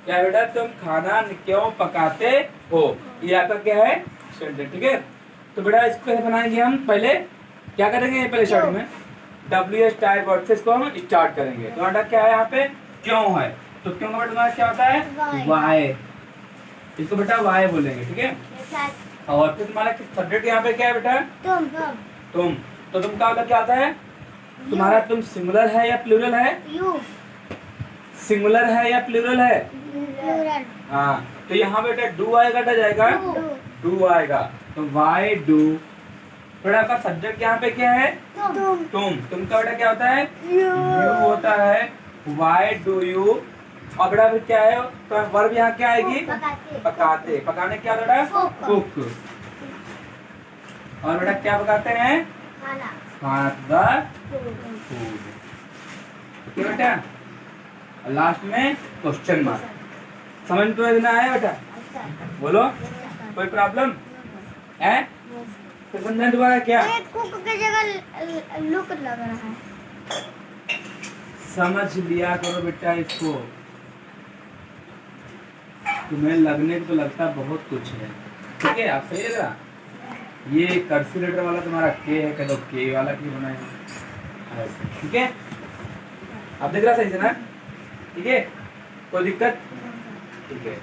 क्या बेटा, तुम खाना क्यों पकाते हो, ये आपका क्या है सेंटेंस। ठीक है, तो बेटा इसको कैसे बनाएंगे हम, पहले क्या करेंगे, पहले स्टार्टिंग में WH टाइप वर्ड से इसको हम स्टार्ट करेंगे। तो बेटा क्या है यहाँ पे, क्यों है, तो क्यों का बेटा क्या होता है, वाई, इसको बेटा वाई बोलेंगे। ठीक है, और फिर तुम्हारा सब्जेक्ट यहाँ पे क्या है बेटा, तुम। तो तुम का मतलब क्या आता है, तुम्हारा तुम सिंगुलर है या प्लूरल है, सिंगुलर है या प्लूरल है, हाँ, तो यहाँ बेटा डू आएगा, डा जाएगा, डू आएगा, तो वाई डू। बेटा आपका सब्जेक्ट यहाँ पे क्या है, तुम का बेटा क्या होता है, यू होता है, वाई डू यू। और बेटा फिर क्या है, तो वर्ब यहाँ क्या आएगी, पकाते, पकाने क्या बेटा, कुक। और बेटा क्या पकाते हैं, खाना, फूड। ठीक है बेटा, लास्ट में क्वेश्चन मार्क। समझ में तो इतना आया बेटा, बोलो कोई प्रॉब्लम है, तो समझना दोबारा क्या, कुक की जगह लुक लग रहा है, समझ लिया करो बेटा इसको, तुम्हें लगने को तो लगता बहुत कुछ है। ठीक है, आप सही लगा, ये कर्सिव लेटर वाला तुम्हारा के है, कह दो के वाला की बनाए। ठीक है, आप देख रहा सही से ना, ठीक है, कोई दिक्कत, ठीक है,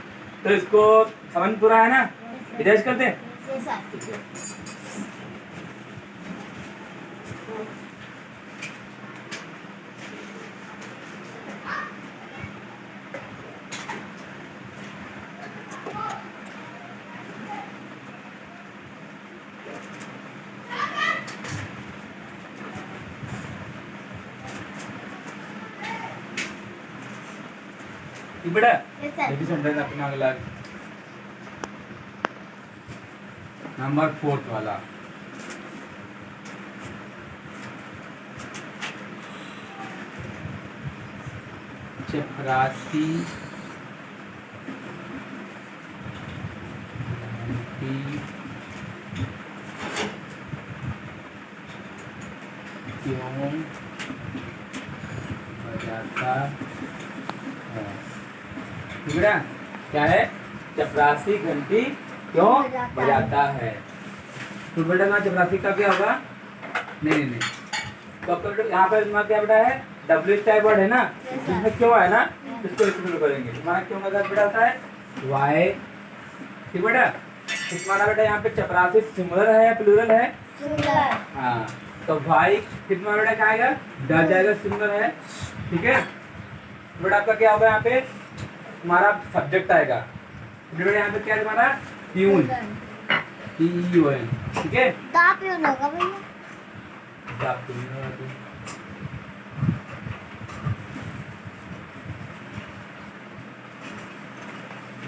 तो इसको समझ पूरा है ना, इरेज कर दे। ठीक है, बेटा देखिए सेंटेंस अपना अगला नंबर 4 वाला, चपरासी क्यों बजाता है। बेटा क्या है, चपरासी घंटी क्यों बजाता है। तो बेटा ना चपरासी का क्या होगा, नहीं, तो यहाँ पे तुम्हारा क्या बेटा है, WH टाइप वर्ड है ना, इसमें क्यों है ना, इसको इसमें करेंगे। तुम्हारा क्यों का बेटा होता है वाई। ठीक बेटा, तुम्हारा बेटा यहाँ पे चपरासी सिंगुलर है या प्लूरल है, हाँ, तो वाई कितना बेटा क्या आएगा, डर जाएगा, सिंगुलर है। ठीक है, बेटा आपका क्या होगा, यहाँ पे तुम्हारा सब्जेक्ट आएगा, बेटा यहाँ पे क्या है तुम्हारा, प्यून, PUN। ठीक है, प्यून होगा भैया,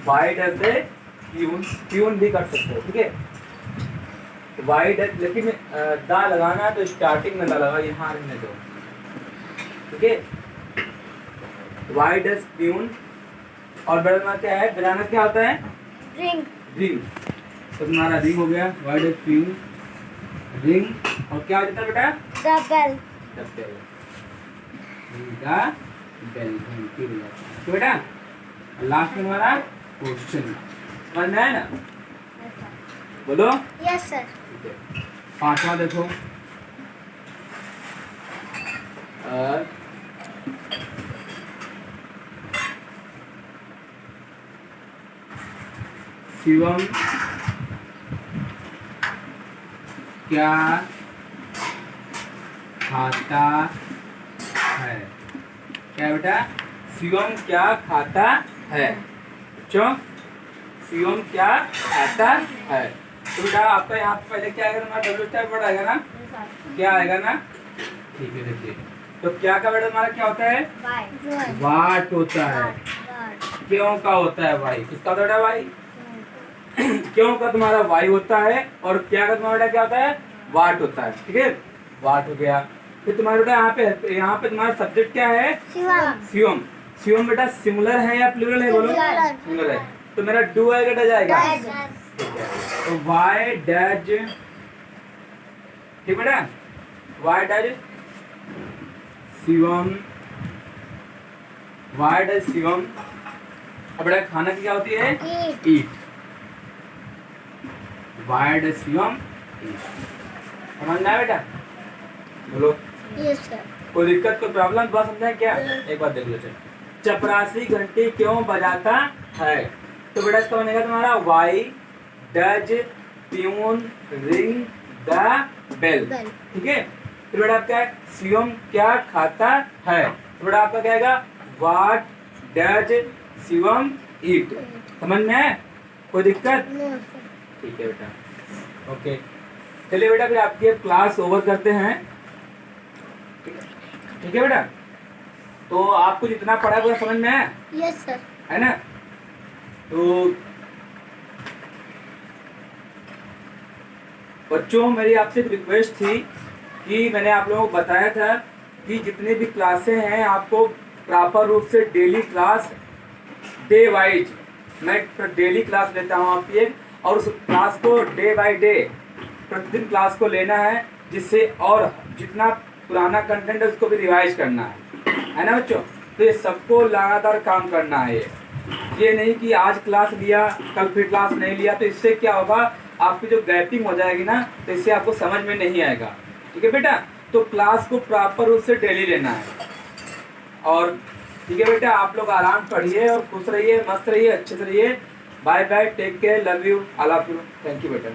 why does they peon, peon भी कर सकते हो। ठीक है, वाई डज, लेकिन दा लगाना है तो स्टार्टिंग में दा लगा, यहाँ रहने दो। ठीक है, वाई डज प्यून, और बेटा क्या है, बजाना क्या होता है, रिंग, तो तुम्हारा रिंग हो गया, वाई डज प्यून रिंग, और क्या हो जाता है बेटा, डबल, बेल, घंटी बजाता है। तो बेटा लास्ट में हमारा क्वेश्चन समझ में आया ना, बोलो यस सर। ठीक है, 5वां देखो, शिवम क्या खाता है, क्या बेटा, शिवम क्या खाता है, क्यों, शिवम क्या खाता है। तो बेटा आपका यहाँ पे पहले क्या आएगा, तुम्हारा WH टाइप वर्ड आएगा ना, क्या आएगा ना, ठीक है, देखिए तो क्या का बेटा तुम्हारा क्या होता है, वाट होता है, क्यों का होता है वाई, किसका बेटा वाई, क्यों का तुम्हारा वाई होता है, और क्या का तुम्हारा बेटा क्या होता है, वाट होता है। ठीक है, वाट हो गया, फिर तुम्हारा बेटा यहाँ पे तुम्हारा सब्जेक्ट क्या है, शिवम। शिवम बेटा सिंगुलर है या प्लूरल है, बोलो सिंगुलर है, तो मेरा डू आएगा, डज आएगा, ठीक है, तो वाई डज, ठीक बेटा, why does Shivam, why does Shivam अब बेटा खाना की क्या होती है? ईट ईट। वाई डज शिवम ईट? समझ में आया बेटा? बोलो। यस सर कोई दिक्कत कोई प्रॉब्लम बात समझाए क्या? एक बात देख लो चल। चपरासी घंटी क्यों बजाता है? तो बेटा इसका बनेगा तुम्हारा why does peon ring the bell. Bell ठीक है। तो बेटा आपका है शिवम क्या खाता है? तो बेटा आपका क्या आएगा? व्हाट डज शिवम ईट? समझ में है? कोई दिक्कत? नो सर ठीक है बेटा। ओके चलिए बेटा फिर आपकी अब क्लास ओवर करते हैं। ठीक है बेटा। तो आपको जितना पढ़ा है वो समझ में है? यस सर है ना? तो बच्चों मेरी आपसे एक रिक्वेस्ट थी कि मैंने आप लोगों को बताया था कि जितने भी क्लासें हैं आपको प्रॉपर रूप से डेली क्लास डे वाइज मैं डेली क्लास लेता हूँ आपकी एक, और उस क्लास को डे बाय डे प्रतिदिन क्लास को लेना है, जिससे और जितना पुराना कंटेंट है उसको भी रिवाइज करना है ना बच्चों? तो ये सबको लगातार काम करना है। ये नहीं कि आज क्लास लिया कल फिर क्लास नहीं लिया, तो इससे क्या होगा आपकी जो गैपिंग हो जाएगी ना, तो इससे आपको समझ में नहीं आएगा। ठीक है बेटा? तो क्लास को प्रॉपर रूप से डेली लेना है। और ठीक है बेटा, आप लोग आराम पढ़िए और खुश रहिए, मस्त रहिए, अच्छे से रहिए। Bye bye, take care, love you, I love you, thank you बेटा।